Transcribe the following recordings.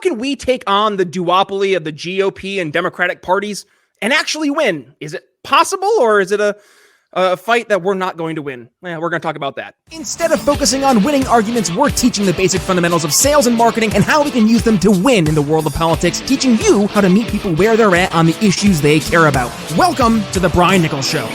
can we take on the duopoly of the GOP and Democratic parties and actually win? Is it possible, or is it a fight that we're not going to win? We're going to talk about that. Instead of focusing on winning arguments, we're teaching the basic fundamentals of sales and marketing and how we can use them to win in the world of politics, teaching you how to meet people where they're at on the issues they care about. Welcome to The Brian Nichols Show.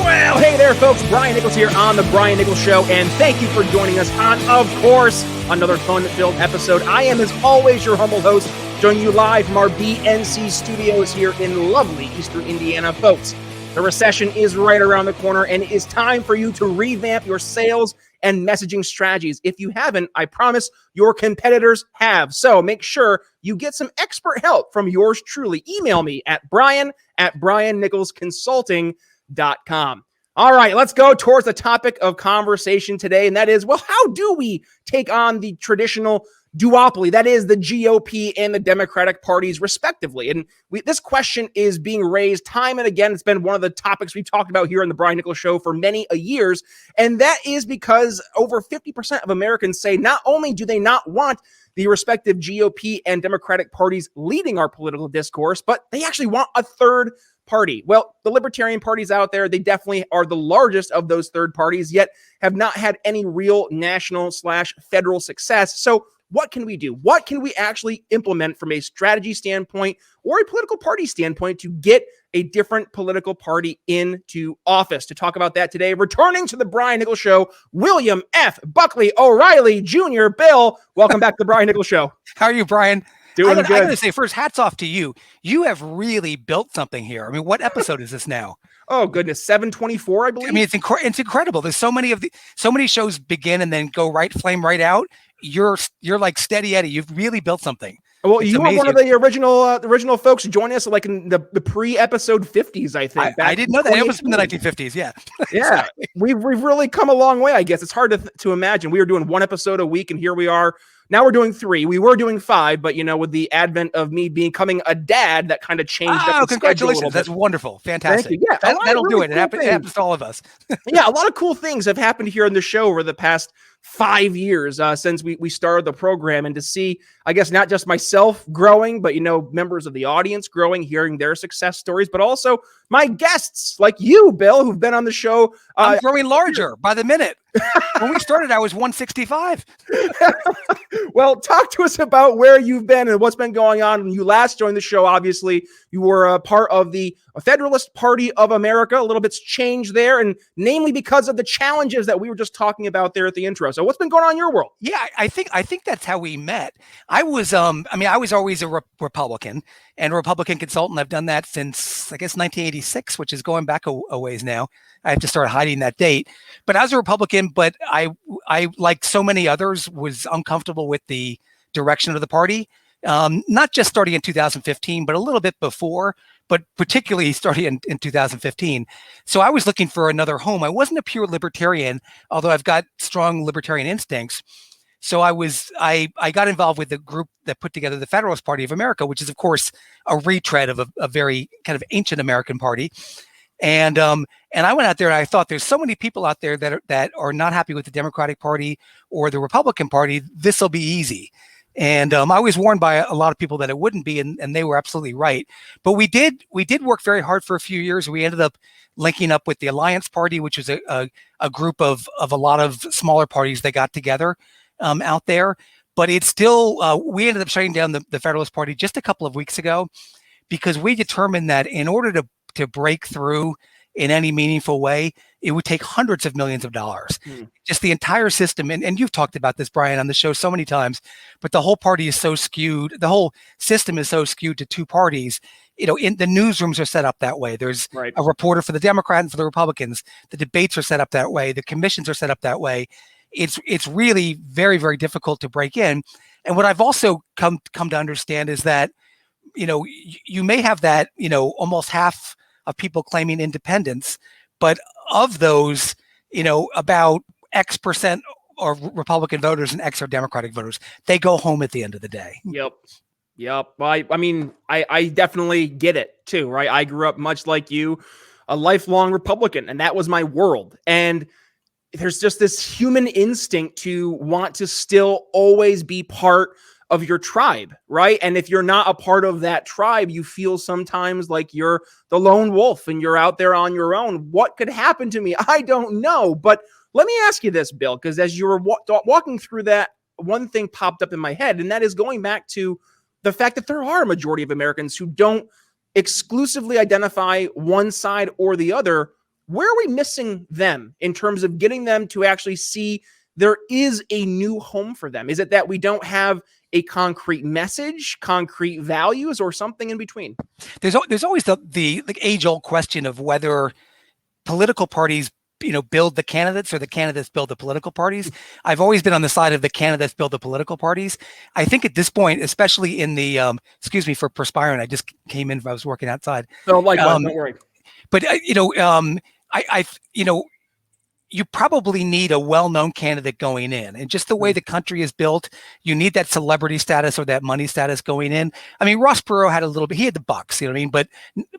Well, hey there, folks. Brian Nichols here on The Brian Nichols Show, and thank you for joining us on, of course, another fun-filled episode. I am, as always, your humble host, joining you live from our BNC studios here in lovely Eastern Indiana, folks. The recession is right around the corner, and it is time for you to revamp your sales and messaging strategies. If you haven't, I promise your competitors have. So make sure you get some expert help from yours truly. Email me at brian@briannicholsconsulting.com. All right, let's go towards the topic of conversation today, and that is, well, how do we take on the traditional duopoly, that is the GOP and the Democratic parties, respectively? And this question is being raised time and again. It's been one of the topics we've talked about here on the Brian Nichols Show for many years. And that is because over 50% of Americans say not only do they not want the respective GOP and Democratic parties leading our political discourse, but they actually want a third party. Well, the libertarian parties out there, they definitely are the largest of those third parties, yet have not had any real national/federal success. So what can we do? What can we actually implement from a strategy standpoint or a political party standpoint to get a different political party into office? To talk about that today, returning to the Brian Nichols Show, William F. Buckley O'Reilly Jr. Bill, welcome back to the Brian Nichols Show. How are you, Brian? Doing good. I gotta say, first, hats off to you. You have really built something here. I mean, what episode is this now? Oh goodness, 724, I believe. I mean, it's incredible. There's so many shows begin and then go flame right out. You're like steady Eddie. You've really built something. Well, you were one of the original folks joining us, like in the pre-episode 50s, I think. I didn't know that. It was in the 1950s. Yeah. Yeah. We've really come a long way, I guess. It's hard to imagine. We were doing one episode a week, and here we are. Now we're doing 3. We were doing 5, but with the advent of me becoming a dad, that kind of changed. Oh, congratulations! That's wonderful, fantastic. Yeah, that'll do it. It happens to all of us. Yeah, a lot of cool things have happened here on the show over the past 5 years since we started the program, and to see, I guess, not just myself growing, but members of the audience growing, hearing their success stories, but also my guests like you, Bill, who've been on the show. I'm growing larger by the minute. When we started, I was 165. Well, talk to us about where you've been and what's been going on. When you last joined the show, obviously, you were a part of the Federalist Party of America. A little bit's changed there, and namely because of the challenges that we were just talking about there at the intro. So what's been going on in your world? Yeah, I think that's how we met. I was always a Republican and a Republican consultant. I've done that since, I guess, 1986, which is going back a ways now. I have to start hiding that date. But I was a Republican, but I like so many others, was uncomfortable with the direction of the party. Not just starting in 2015, but a little bit before, but particularly starting in 2015. So I was looking for another home. I wasn't a pure libertarian, although I've got strong libertarian instincts. So I got involved with the group that put together the Federalist Party of America, which is, of course, a retread of a very kind of ancient American party. And I went out there and I thought, there's so many people out there that are not happy with the Democratic Party or the Republican Party. This will be easy. And I was warned by a lot of people that it wouldn't be, and they were absolutely right. But we did work very hard for a few years. We ended up linking up with the Alliance Party, which was a group of a lot of smaller parties that got together out there. But it's still, we ended up shutting down the Federalist Party just a couple of weeks ago, because we determined that in order to break through in any meaningful way, it would take hundreds of millions of dollars. Just the entire system. And you've talked about this, Brian, on the show so many times, but the whole party is so skewed. The whole system is so skewed to two parties. In the newsrooms are set up that way. There's a reporter for the Democrat and for the Republicans. The debates are set up that way. The commissions are set up that way. It's really very, very difficult to break in. And what I've also come to understand is that, you may have that, almost half of people claiming independence, but of those, about X percent are Republican voters and X are Democratic voters. They go home at the end of the day. Yep. Well, I definitely get it too, right? I grew up much like you, a lifelong Republican, and that was my world. And there's just this human instinct to want to still always be part of your tribe, right? And if you're not a part of that tribe, you feel sometimes like you're the lone wolf and you're out there on your own. What could happen to me? I don't know. But let me ask you this, Bill, because as you were walking through that, one thing popped up in my head, and that is going back to the fact that there are a majority of Americans who don't exclusively identify one side or the other. Where are we missing them in terms of getting them to actually see there is a new home for them? Is it that we don't have a concrete message, concrete values, or something in between? There's always the age-old question of whether political parties build the candidates or the candidates build the political parties. I've always been on the side of the candidates build the political parties. I think at this point, especially in the excuse me for perspiring, I just came in. I was working outside. No, likewise, don't worry. But you probably need a well-known candidate going in, and just the way the country is built, you need that celebrity status or that money status going in. I mean, Ross Perot had a little bit; he had the bucks, you know what I mean.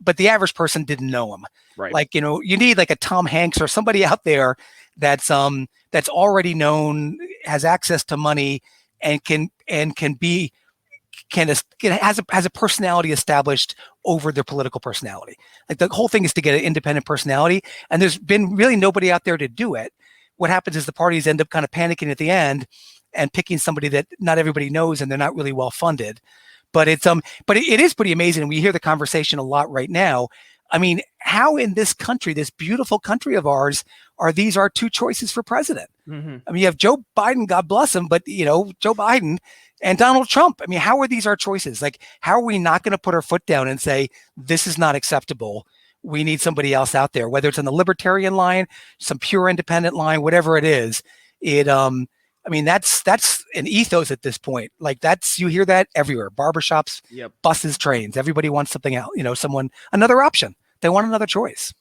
But the average person didn't know him. Right. Like, you need like a Tom Hanks or somebody out there that's already known, has access to money, and has a personality established over their political personality. Like, the whole thing is to get an independent personality, and there's been really nobody out there to do it. What happens is the parties end up kind of panicking at the end and picking somebody that not everybody knows, and they're not really well funded. But it is pretty amazing, and we hear the conversation a lot right now. I mean, how in this country, this beautiful country of ours, are these our two choices for president? Mm-hmm. I mean, you have Joe Biden, God bless him, but Joe Biden and Donald Trump. I mean, how are these our choices? Like, how are we not going to put our foot down and say, this is not acceptable? We need somebody else out there, whether it's on the libertarian line, some pure independent line, whatever it is. I mean, that's an ethos at this point. Like, you hear that everywhere. Barbershops, yep. Buses, trains. Everybody wants something else, another option. They want another choice.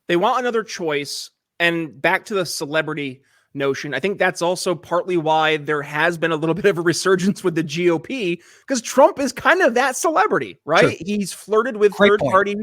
They want another choice. And back to the celebrity notion, I think that's also partly why there has been a little bit of a resurgence with the GOP, because Trump is kind of that celebrity, right? True. He's flirted with third-party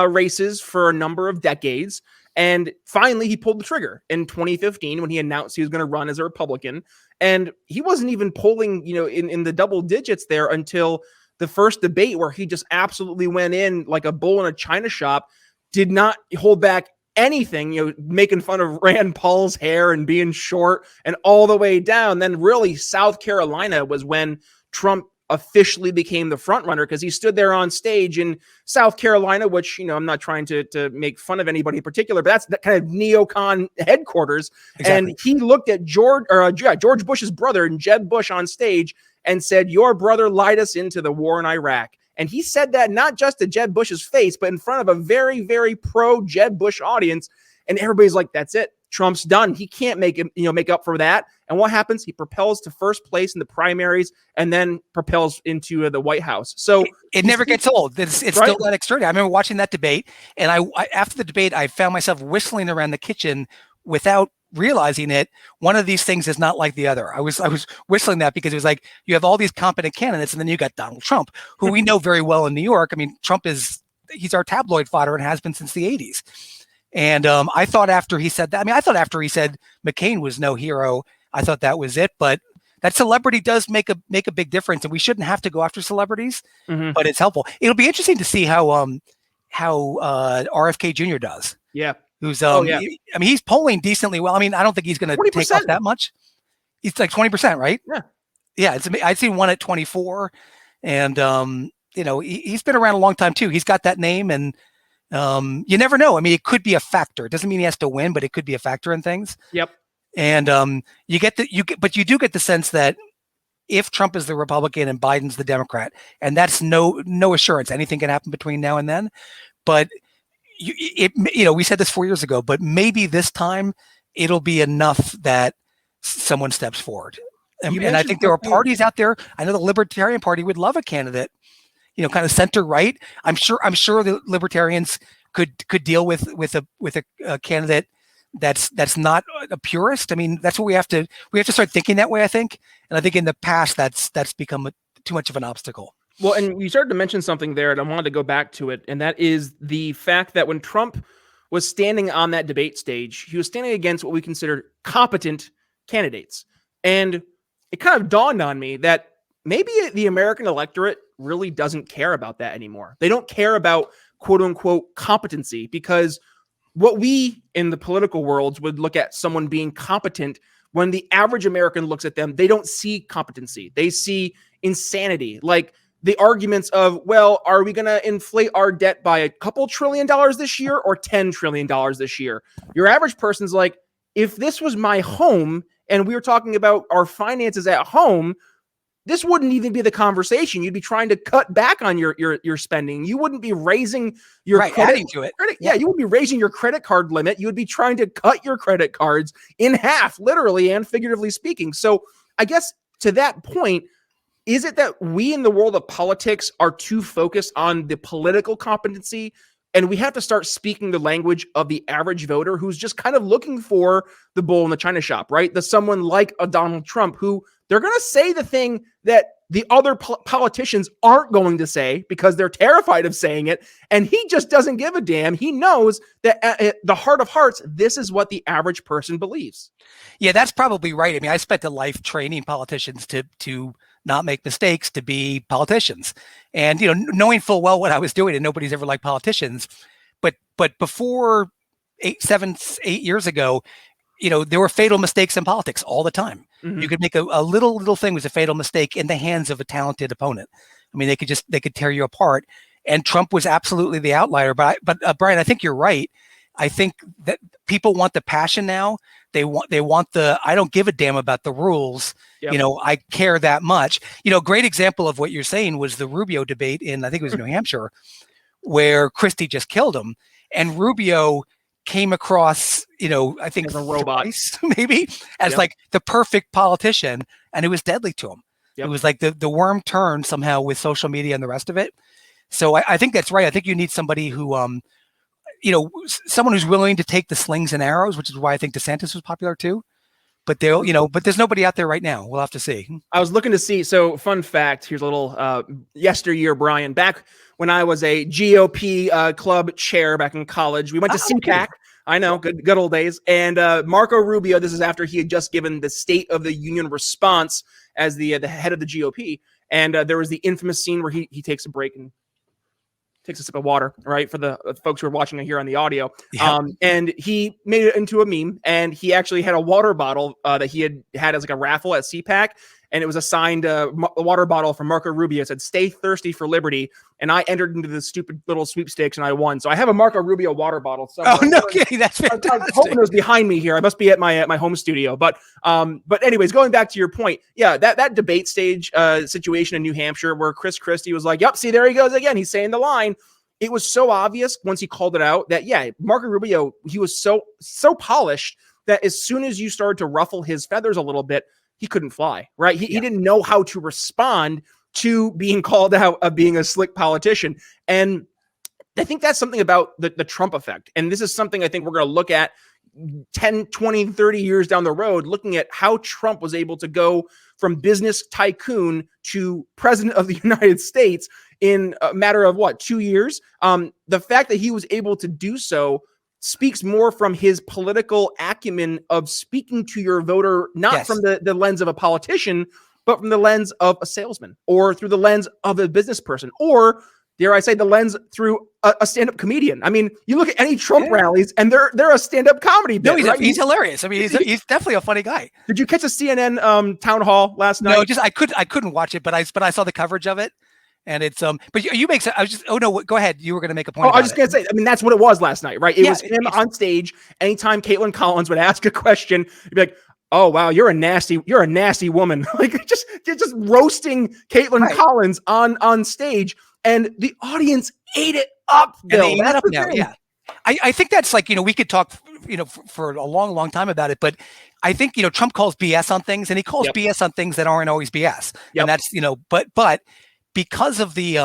races for a number of decades. And finally, he pulled the trigger in 2015 when he announced he was going to run as a Republican. And he wasn't even polling, in the double digits there until the first debate, where he just absolutely went in like a bull in a china shop, did not hold back anything, making fun of Rand Paul's hair and being short and all the way down. Then really South Carolina was when Trump officially became the front runner, because he stood there on stage in South Carolina, which, I'm not trying to make fun of anybody in particular, but that's that kind of neocon headquarters. Exactly. And he looked at George Bush's brother and Jeb Bush on stage and said, "Your brother lied us into the war in Iraq." And he said that not just to Jeb Bush's face, but in front of a very, very pro Jeb Bush audience. And everybody's like, that's it. Trump's done. He can't make up for that. And what happens? He propels to first place in the primaries and then propels into the White House. So it never gets old. It's right? Still that extraordinary. I remember watching that debate, and I after the debate, I found myself whistling around the kitchen without realizing it. One of these things is not like the other. I was whistling that because it was like, you have all these competent candidates, and then you got Donald Trump, who we know very well in New York. I mean, he's our tabloid fodder and has been since the 80s. And I thought after he said that, after he said McCain was no hero, I thought that was it. But that celebrity does make a big difference, and we shouldn't have to go after celebrities, but it's helpful. It'll be interesting to see how RFK Jr. does. Yeah. Who's he's polling decently well. I mean, I don't think he's going to take off that much. He's like 20%, right? Yeah. Yeah. I'd seen one at 24, and he's been around a long time too. He's got that name, and you never know. I mean, it could be a factor. It doesn't mean he has to win, but it could be a factor in things. Yep. And but you do get the sense that if Trump is the Republican and Biden's the Democrat, and that's no assurance, anything can happen between now and then. But we said this 4 years ago, but maybe this time it'll be enough that someone steps forward. And I think there are parties out there. I know the Libertarian Party would love a candidate, kind of center right. I'm sure the Libertarians could deal with a candidate that's not a purist. I mean, that's what we have to start thinking that way, I think. And I think in the past that's become too much of an obstacle. Well, and you started to mention something there, and I wanted to go back to it, and that is the fact that when Trump was standing on that debate stage, he was standing against what we consider competent candidates. And it kind of dawned on me that maybe the American electorate really doesn't care about that anymore. They don't care about quote unquote competency, because what we in the political worlds would look at someone being competent, when the average American looks at them, they don't see competency. They see insanity. Like the arguments of, well, are we going to inflate our debt by a couple $1 trillion this year or $10 trillion this year? Your average person's like, if this was my home and we were talking about our finances at home, this wouldn't even be the conversation. You'd be trying to cut back on your spending. You wouldn't be raising your adding to it. Yeah, you would be raising your credit card limit. You would be trying to cut your credit cards in half, literally and figuratively speaking. So I guess to that point, is it that we in the world of politics are too focused on the political competency, and we have to start speaking the language of the average voter who's just kind of looking for the bull in the china shop, right? The someone like a Donald Trump, who they're going to say the thing that the other politicians aren't going to say because they're terrified of saying it. And he just doesn't give a damn. He knows that at the heart of hearts, this is what the average person believes. Yeah, that's probably right. I mean, I spent a life training politicians to not make mistakes, to be politicians, and, you know, knowing full well what I was doing, and nobody's ever liked politicians. But before 8 years ago, you know, there were fatal mistakes in politics all the time. Mm-hmm. You could make a little thing was a fatal mistake in the hands of a talented opponent. I mean, they could tear you apart. And Trump was absolutely the outlier. But Brian, I think you're right. I think that people want the passion now. They want the, I don't give a damn about the rules. Yep. You know, I care that much. You know, great example of what you're saying was the Rubio debate in, I think it was New Hampshire, where Christie just killed him. And Rubio came across, you know, I think as a robot, maybe as yep. like the perfect politician, and it was deadly to him. Yep. It was like the worm turned somehow with social media and the rest of it. So I think that's right. I think you need somebody who, you know, someone who's willing to take the slings and arrows, which is why I think DeSantis was popular too. But they'll, you know, but there's nobody out there right now. We'll have to see. I was looking to see. So fun fact, here's a little yesteryear, Brian. Back when I was a GOP club chair back in college, we went to CPAC. Okay. I know, good old days. And Marco Rubio, this is after he had just given the State of the Union response as the head of the GOP. And there was the infamous scene where he takes a break and takes a sip of water, right? For the folks who are watching here on the audio. Yeah. And he made it into a meme, and he actually had a water bottle that he had as like a raffle at CPAC. And it was assigned a water bottle from Marco Rubio. It said, "Stay thirsty for liberty." And I entered into the stupid little sweepstakes and I won. So I have a Marco Rubio water bottle. Oh, no kidding. That's fantastic. I was hoping it was behind me here. I must be at my home studio. But anyways, going back to your point. Yeah, that debate stage situation in New Hampshire where Chris Christie was like, yep, see, there he goes again. He's saying the line. It was so obvious once he called it out that, yeah, Marco Rubio, he was so polished that as soon as you started to ruffle his feathers a little bit, he couldn't fly, right? He didn't know how to respond to being called out of being a slick politician. And I think that's something about the Trump effect. And this is something I think we're going to look at 10, 20, 30 years down the road, looking at how Trump was able to go from business tycoon to president of the United States in a matter of 2 years. The fact that he was able to do so speaks more from his political acumen of speaking to your voter, not yes. from the lens of a politician, but from the lens of a salesman, or through the lens of a business person, or dare I say the lens through a stand-up comedian. I mean, you look at any Trump rallies and they're a stand-up comedy bit. No, right? he's hilarious. I mean, he's definitely a funny guy. Did you catch a CNN town hall last night? No, I couldn't watch it, but I saw the coverage of it. And it's but you make sense. I was just go ahead. You were going to make a point. I was just going to say. I mean, that's what it was last night, right? It was him on stage. Anytime Caitlin Collins would ask a question, you'd be like, "Oh wow, you're a nasty woman." Like just roasting Caitlin Collins on stage, and the audience ate it up. Bill. And they ate it up now. Yeah, I think that's like, you know, we could talk, you know, for a long time about it, but I think, you know, Trump calls BS on things, and he calls BS on things that aren't always BS, and that's, you know, but. Because of the,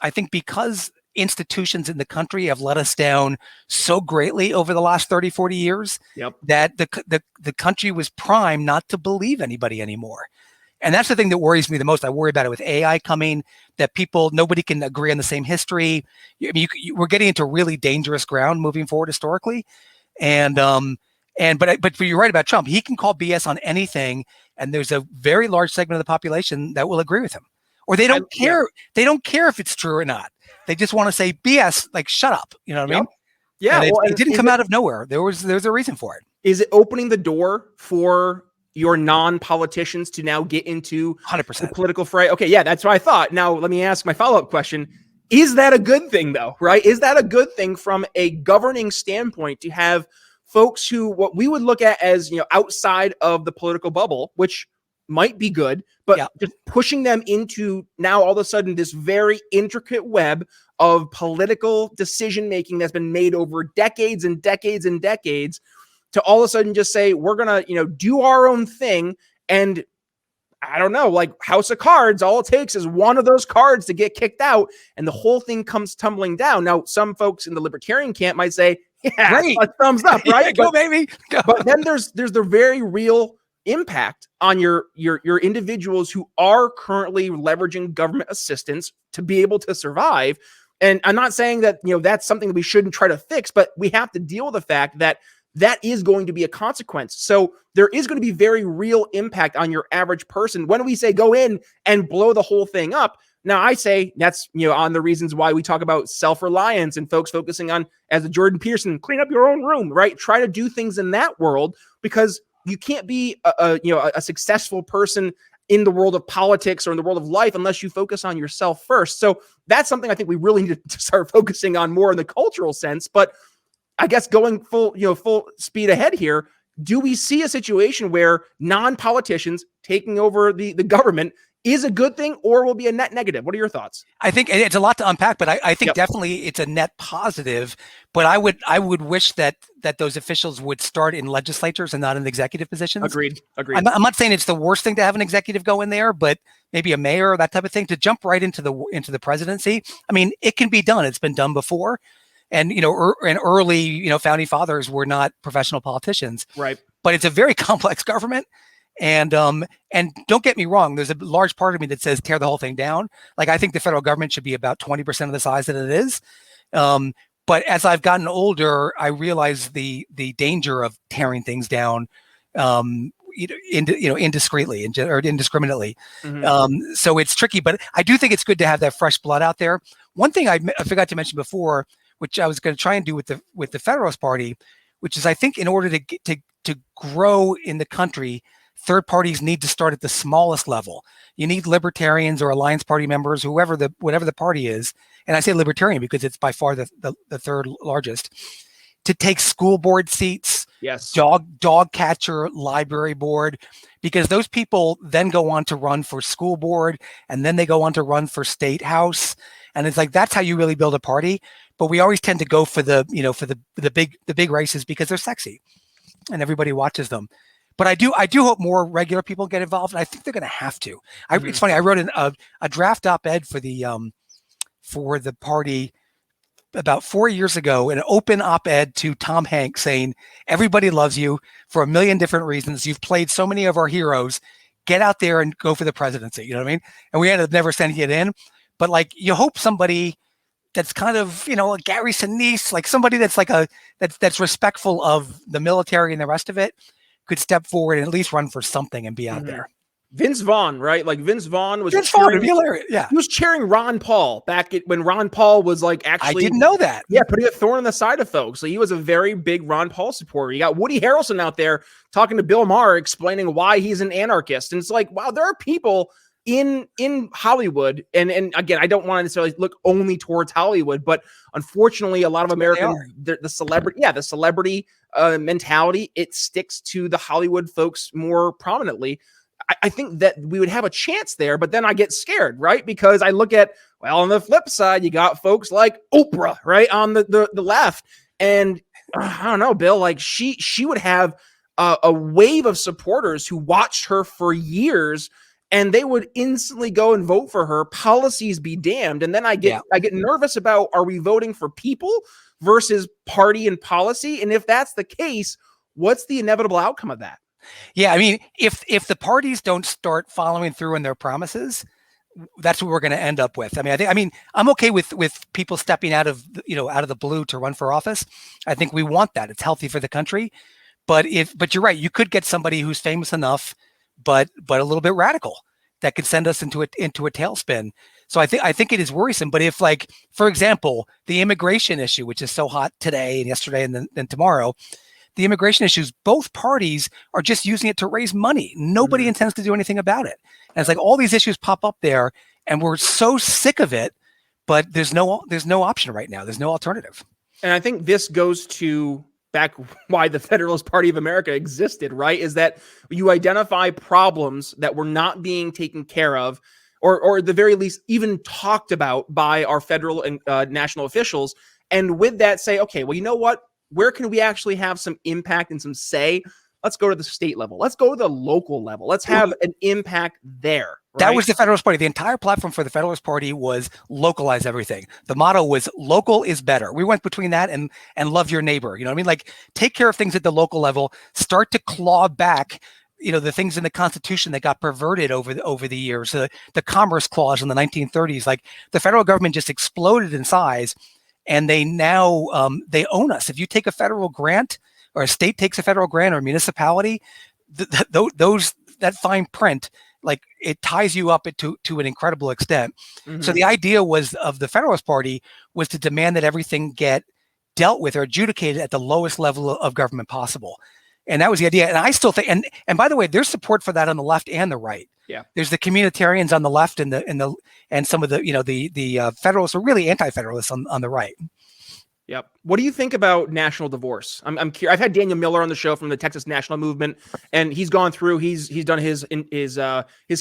I think because institutions in the country have let us down so greatly over the last 30, 40 years, that the country was primed not to believe anybody anymore. And that's the thing that worries me the most. I worry about it with AI coming, that nobody can agree on the same history. I mean, we're getting into really dangerous ground moving forward historically. But you're right about Trump. He can call BS on anything. and there's a very large segment of the population that will agree with him, or they don't care. Yeah. They don't care if it's true or not. They just want to say BS, like shut up. You know what I mean? Yeah. And it didn't come out of nowhere. There's a reason for it. Is it opening the door for your non-politicians to now get into 100% the political fray? Okay, yeah, that's what I thought. Now, let me ask my follow-up question. Is that a good thing, though, right? Is that a good thing from a governing standpoint to have folks who, what we would look at as, outside of the political bubble, which might be good, but just pushing them into now all of a sudden this very intricate web of political decision-making that's been made over decades and decades and decades, to all of a sudden just say, we're going to, do our own thing. And I don't know, like House of Cards, all it takes is one of those cards to get kicked out and the whole thing comes tumbling down. Now, some folks in the libertarian camp might say, yeah, great, thumbs up, right? Go, baby. Go. But then there's the very real impact on your individuals who are currently leveraging government assistance to be able to survive. And I'm not saying that, that's something that we shouldn't try to fix, but we have to deal with the fact that that is going to be a consequence. So there is going to be very real impact on your average person. When we say go in and blow the whole thing up, now I say that's, on the reasons why we talk about self-reliance and folks focusing on, as a Jordan Peterson, clean up your own room, right? Try to do things in that world, because you can't be a successful person in the world of politics or in the world of life unless you focus on yourself first. So that's something I think we really need to start focusing on more in the cultural sense. But I guess going full speed ahead here, do we see a situation where non-politicians taking over the government is a good thing, or will be a net negative? What are your thoughts? I think it's a lot to unpack, but I think definitely it's a net positive. But I would wish that those officials would start in legislatures and not in executive positions. Agreed. I'm not saying it's the worst thing to have an executive go in there, but maybe a mayor, that type of thing, to jump right into the presidency. I mean, it can be done. It's been done before. And, and early, founding fathers were not professional politicians. Right. But it's a very complex government. And don't get me wrong, there's a large part of me that says tear the whole thing down. Like, I think the federal government should be about 20% of the size that it is. But as I've gotten older, I realize the danger of tearing things down, indiscreetly or indiscriminately. Mm-hmm. So it's tricky, but I do think it's good to have that fresh blood out there. One thing I forgot to mention before, which I was going to try and do with the Federalist Party, which is, I think, in order to grow in the country, third parties need to start at the smallest level. You need libertarians or Alliance Party members, whatever the party is, and I say libertarian because it's by far the third largest, to take school board seats, yes, dog catcher, library board, because those people then go on to run for school board, and then they go on to run for state house, and it's like, that's how you really build a party. But we always tend to go for the big races because they're sexy, and everybody watches them. But I do hope more regular people get involved, and I think they're going to have to. It's funny. I wrote a draft op-ed for the party about 4 years ago, an open op-ed to Tom Hanks saying, everybody loves you for a million different reasons. You've played so many of our heroes. Get out there and go for the presidency. You know what I mean? And we ended up never sending it in. But like, you hope somebody that's kind of, Gary Sinise, like somebody that's like that's respectful of the military and the rest of it, could step forward and at least run for something and be out there. Vince Vaughn, right? Like Vince Vaughn was hilarious. Yeah. He was cheering Ron Paul when Ron Paul was like actually. I didn't know that. Yeah, putting a thorn in the side of folks. So he was a very big Ron Paul supporter. You got Woody Harrelson out there talking to Bill Maher, explaining why he's an anarchist. And it's like, wow, there are people in Hollywood, and again, I don't want to necessarily look only towards Hollywood, but unfortunately, a lot of American the celebrity mentality, it sticks to the Hollywood folks more prominently. I think that we would have a chance there, but then I get scared, right? Because I look at, well, on the flip side, you got folks like Oprah, right, on the left, and I don't know, Bill, like she would have a wave of supporters who watched her for years. And they would instantly go and vote for her. Policies be damned. And then I get nervous about, are we voting for people versus party and policy? And if that's the case, what's the inevitable outcome of that? Yeah, I mean, if the parties don't start following through on their promises, that's what we're going to end up with. I mean, I'm okay with people stepping out of the blue to run for office. I think we want that. It's healthy for the country. But you're right, you could get somebody who's famous enough, but a little bit radical that could send us into a tailspin. So I think it is worrisome. But if, like, for example, the immigration issue, which is so hot today and yesterday and then tomorrow, the immigration issues, both parties are just using it to raise money. Nobody intends to do anything about it. And it's like all these issues pop up there, and we're so sick of it, but there's no option right now. There's no alternative. And I think this goes to back why the Federalist Party of America existed, right? Is that you identify problems that were not being taken care of, or at the very least even talked about by our federal and national officials. And with that say, okay, well, you know what? Where can we actually have some impact and some say? Let's go to the state level. Let's go to the local level. Let's have an impact there. Right? That was the Federalist Party. The entire platform for the Federalist Party was localize everything. The motto was local is better. We went between that and love your neighbor. You know what I mean? Like, take care of things at the local level, start to claw back, you know, the things in the Constitution that got perverted over the years. The Commerce Clause in the 1930s, like, the federal government just exploded in size, and they now they own us. If you take a federal grant, or a state takes a federal grant, or a municipality, that fine print, like, it ties you up to an incredible extent. So the idea of the Federalist Party was to demand that everything get dealt with or adjudicated at the lowest level of government possible. And that was the idea. And I still think, and by the way, there's support for that on the left and the right. Yeah. There's the communitarians on the left and some of the, you know, the Federalists are really anti-Federalists on the right. Yep. What do you think about national divorce? I'm curious. I've had Daniel Miller on the show from the Texas National Movement, and he's gone through. He's done his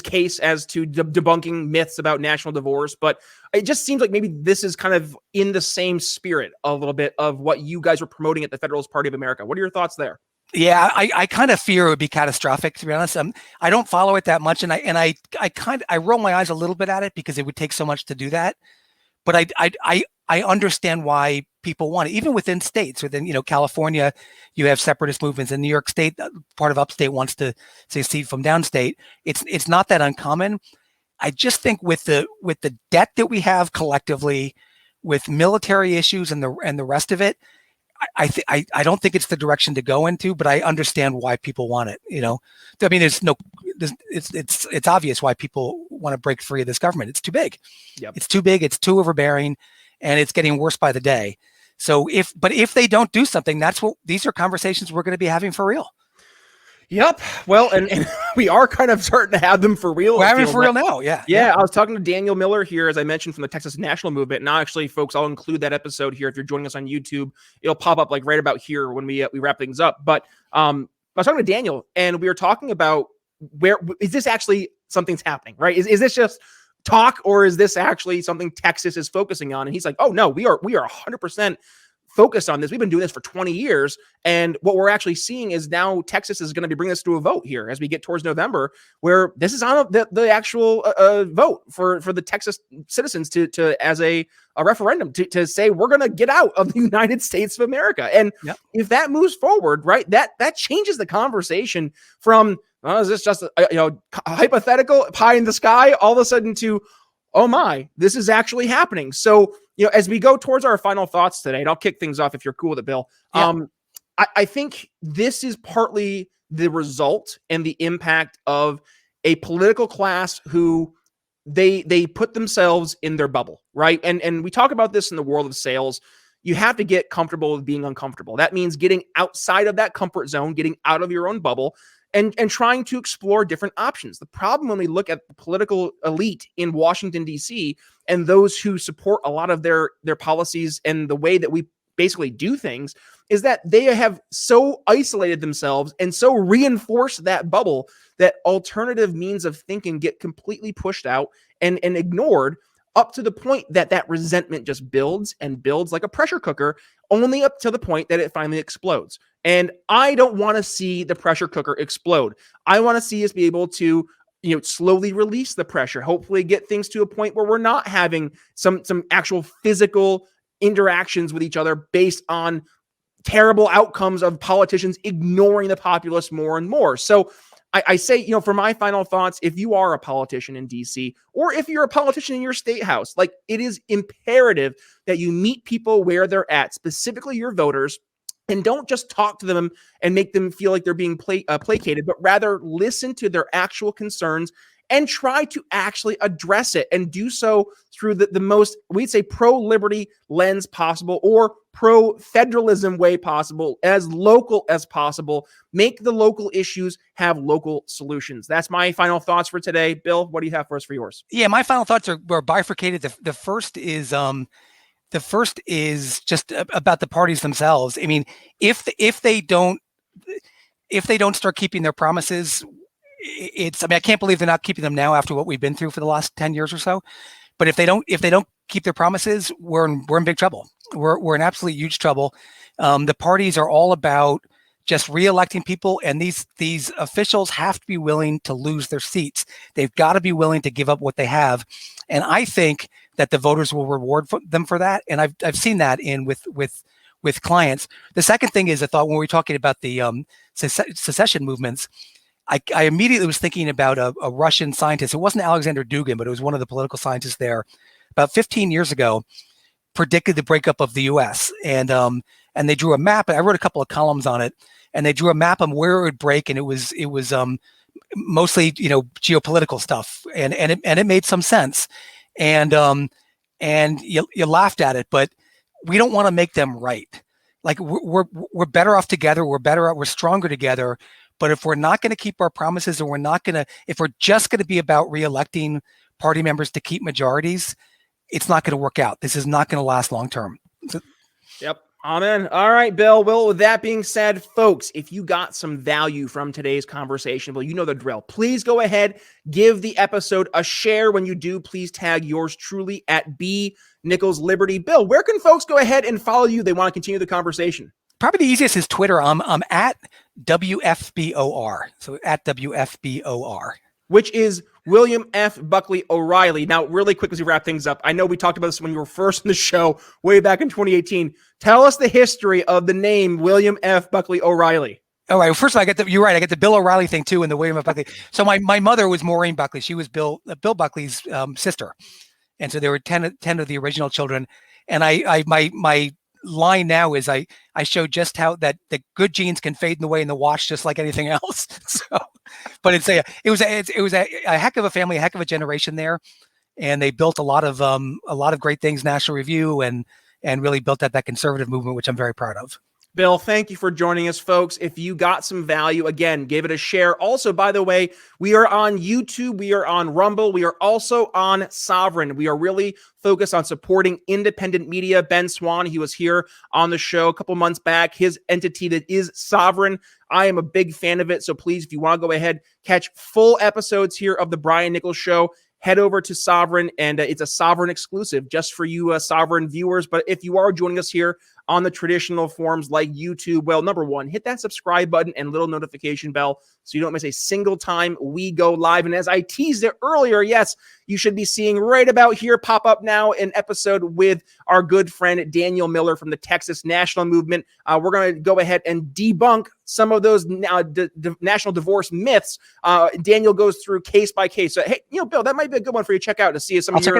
case as to debunking myths about national divorce. But it just seems like maybe this is kind of in the same spirit a little bit of what you guys were promoting at the Federalist Party of America. What are your thoughts there? Yeah, I kind of fear it would be catastrophic, to be honest. I don't follow it that much, and I roll my eyes a little bit at it because it would take so much to do that. But I understand why people want it, even within states. Within, you know, California, you have separatist movements. In New York State, part of upstate wants to secede from downstate. It's not that uncommon. I just think with the debt that we have collectively, with military issues and the rest of it, I don't think it's the direction to go into. But I understand why people want it. You know, I mean, it's obvious why people want to break free of this government. It's too big. Yep. It's too big. It's too overbearing, and it's getting worse by the day. So if they don't do something, these are conversations we're going to be having for real. Yep. Well, and we are kind of starting to have them for real. We're having for real now. Yeah. I was talking to Daniel Miller here, as I mentioned, from the Texas National Movement. Now, actually, folks, I'll include that episode here. If you're joining us on YouTube, it'll pop up like right about here when we wrap things up. But I was talking to Daniel, and we were talking about, where is this actually something's happening, right? Is this just talk, or is this actually something Texas is focusing on? And he's like, oh no, we are 100% focused on this. We've been doing this for 20 years. And what we're actually seeing is now Texas is going to be bringing us to a vote here as we get towards November, where this is on the actual vote for the Texas citizens to as a referendum to say, we're going to get out of the United States of America. And if that moves forward, right, that changes the conversation from, is this just a hypothetical pie in the sky, all of a sudden to, oh my, this is actually happening. So, as we go towards our final thoughts today, and I'll kick things off if you're cool with it, Bill. Yeah. I think this is partly the result and the impact of a political class who they put themselves in their bubble, right? And we talk about this in the world of sales. You have to get comfortable with being uncomfortable. That means getting outside of that comfort zone, getting out of your own bubble, and trying to explore different options. The problem when we look at the political elite in Washington, D.C., and those who support a lot of their policies and the way that we basically do things, is that they have so isolated themselves and so reinforced that bubble that alternative means of thinking get completely pushed out and ignored, up to the point that resentment just builds and builds like a pressure cooker, only up to the point that it finally explodes. And I don't want to see the pressure cooker explode. I want to see us be able to, slowly release the pressure, hopefully get things to a point where we're not having some actual physical interactions with each other based on terrible outcomes of politicians ignoring the populace more and more. So I say, for my final thoughts, if you are a politician in DC, or if you're a politician in your state house, it is imperative that you meet people where they're at, specifically your voters, And don't just talk to them and make them feel like they're being placated, but rather listen to their actual concerns and try to actually address it, and do so through the most, we'd say, pro-liberty lens possible, or pro-federalism way possible, as local as possible. Make the local issues have local solutions. That's my final thoughts for today. Bill, what do you have for us for yours? Yeah, my final thoughts are bifurcated. The first is just about the parties themselves. I mean, if they don't start keeping their promises, I can't believe they're not keeping them now after what we've been through for the last 10 years or so. But if they don't keep their promises, we're in big trouble. We're in absolutely huge trouble. The parties are all about just re-electing people, and these officials have to be willing to lose their seats. They've got to be willing to give up what they have, and I think that the voters will reward them for that. And I've seen that with clients. The second thing is, I thought when we were talking about the secession movements, I immediately was thinking about a Russian scientist. It wasn't Alexander Dugin, but it was one of the political scientists there. About 15 years ago, predicted the breakup of the U.S. and they drew a map. I wrote a couple of columns on it, and they drew a map on where it would break, and it was mostly geopolitical stuff, and it made some sense, and you laughed at it, but we don't want to make them right. Like we're better off together. We're stronger together. But if we're not going to keep our promises, and if we're just going to be about re-electing party members to keep majorities, it's not going to work out. This is not going to last long term. Yep. Amen. All right, Bill. Well, with that being said, folks, if you got some value from today's conversation, well, you know the drill. Please go ahead, give the episode a share. When you do, please tag yours truly at B Nichols Liberty. Bill, where can folks go ahead and follow you? They want to continue the conversation. Probably the easiest is Twitter. I'm at WFBOR. So at WFBOR. Which is William F. Buckley O'Reilly. Now, really quick as we wrap things up, I know we talked about this when you were first in the show way back in 2018. Tell us the history of the name William F. Buckley O'Reilly. All right. Well, first of all, you're right. I get the Bill O'Reilly thing too, and the William F. Buckley. So my mother was Maureen Buckley. She was Bill Buckley's sister, and so there were 10 of the original children. And my line now is I show just how that the good genes can fade away in the wash just like anything else. So, but it was a heck of a family, a heck of a generation there, and they built a lot of great things. National Review and really built that conservative movement, which I'm very proud of. Bill, thank you for joining us, folks. If you got some value, again, give it a share. Also, by the way, we are on YouTube. We are on Rumble. We are also on Sovereign. We are really focused on supporting independent media. Ben Swan, he was here on the show a couple months back. His entity that is Sovereign. I am a big fan of it. So please, if you want to go ahead, catch full episodes here of the Brian Nichols Show, head over to Sovereign, and it's a Sovereign exclusive just for you Sovereign viewers. But if you are joining us here on the traditional forms like YouTube, well, number one, hit that subscribe button and little notification bell so you don't miss a single time we go live. And as I teased it earlier, yes, you should be seeing right about here pop up now an episode with our good friend Daniel Miller from the Texas National Movement. We're going to go ahead and debunk some of those national divorce myths. Daniel goes through case by case. So, hey, Bill, that might be a good one for you to check out to see if some of your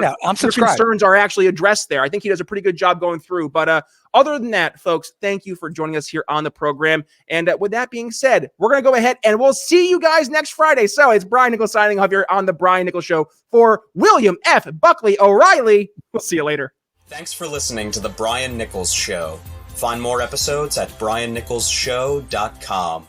concerns are actually addressed there. I think he does a pretty good job going through. But other than that, folks, thank you for joining us here on the program. And with that being said, we're going to go ahead and we'll see you guys next Friday. So it's Brian Nichols signing off here on the Brian Nichols Show for William F. Buckley O'Reilly. We'll see you later. Thanks for listening to the Brian Nichols Show. Find more episodes at briannicholsshow.com.